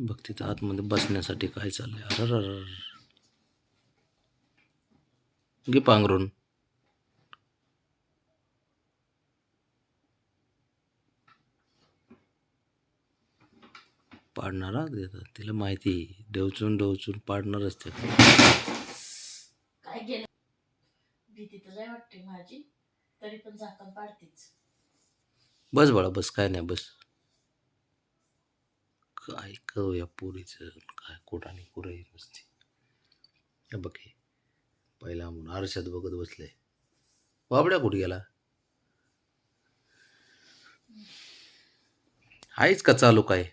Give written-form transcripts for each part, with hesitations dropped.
बघ तिथं आतमध्ये बसण्यासाठी काय चाललंय. अरर, घे पांघरून. पाडणारा देतात तिला माहिती, डवचून डवचून पाडणारच ते. काय गेलं भीती तर लय वाटते माझी, तरी पण झाकण पाडतेच. बस बाळा बस, काय नाही बस. काय करूया पोरीचं, काय कोटाने पुरं नसते. हे बघ हे पहिला म्हणून आरशात बघत बसले. बाबड्या कुठे गेला? आहेच का चालू काय?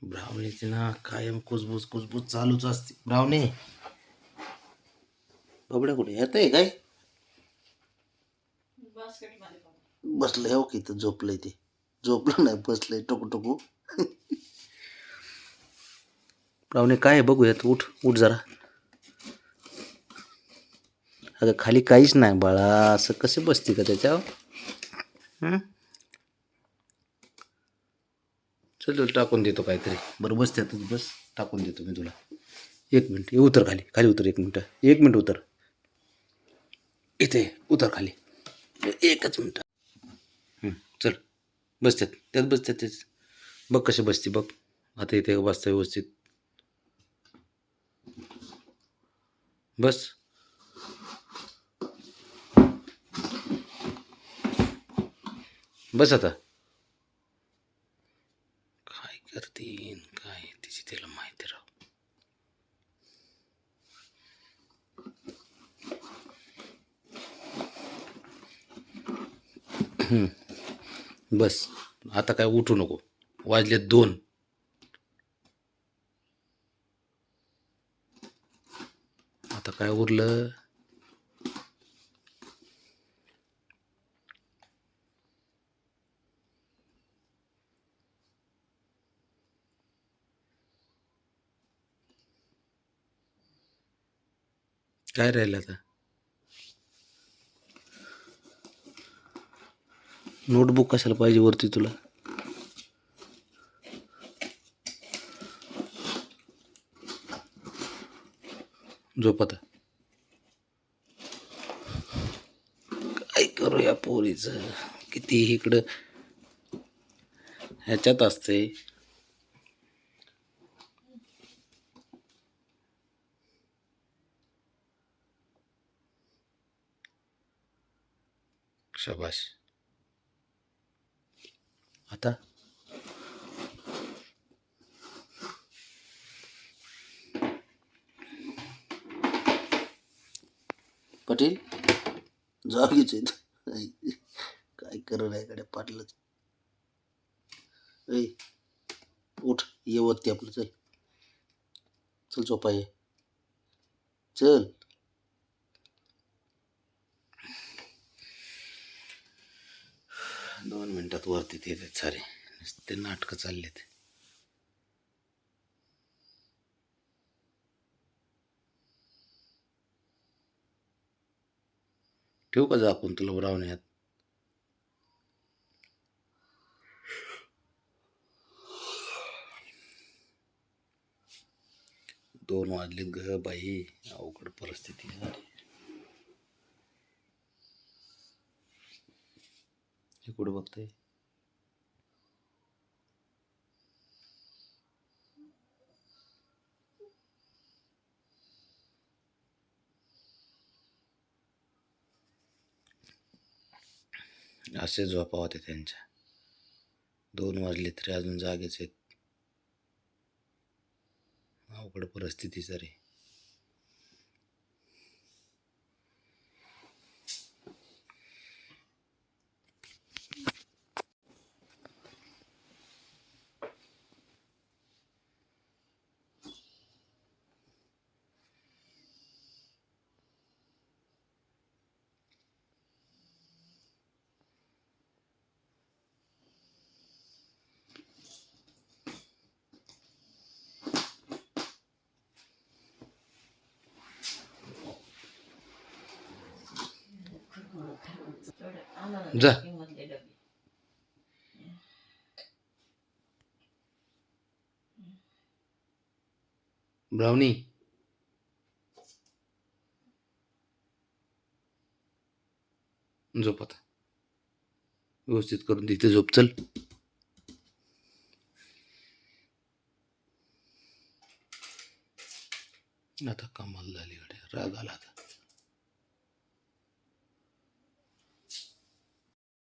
ब्राह्मणीची ना कायम कुजबूज कुजबूज चालूच असते. ब्राह्मणी बाबड्या कुठे येत आहे काय? बसलंय हो की तर झोपलंय ते. झोपलं नाही बसलंय टोकू टोकू. ब्राह्मणी काय आहे बघूयात, उठ उठ जरा. अगं खाली काहीच नाही बाळा, असं कसे बसते का त्याच्यावर? चल टाकून देतो काहीतरी. बरं बस त्यातच बस, टाकून देतो मी तुला. एक मिनिट उतर खाली, खाली उतर. एक मिनिट उतर. इथे उतर खाली, एकच मिनिट. चल बस त्यात बस त्यात. बघ कशी बसते बघ. आता इथे बसता व्यवस्थित. बस. बस आता. काय करतीन काय तिची तिला माहिती राव. बस आता काय उठू नको. वाजले 2. आता काय उरलं. काय राहिलं आता. नोटबुक कशाला पाहिजे वरती तुला? झोप आता. काय करू या पोरीचं, किती इकडं ह्याच्यात असते. शाबाश. आता पटेल जागीच आहेत. काय करत आहे कडे पाटलंच. ऐ उठ ये वरती आपलं. चल चल झोपा ये. चल. दोन मिनिटात वरती ते सारे ते नाटकं चाललेत. ठेवू का झाकून तुला ब्राह्मण्यात? 2 वाजलेत ग बाई, अवघड परिस्थिती झाली. हे कुठं बघताय? असे झोपा होते त्यांच्या. 2 वाजले तरी अजून जागेच आहेत. अवघड परिस्थिती सर. जा. ब्राउनी झोप आता व्यवस्थित करून तिथे झोप चल. आता कमाल झाली गड्या राग आला आता.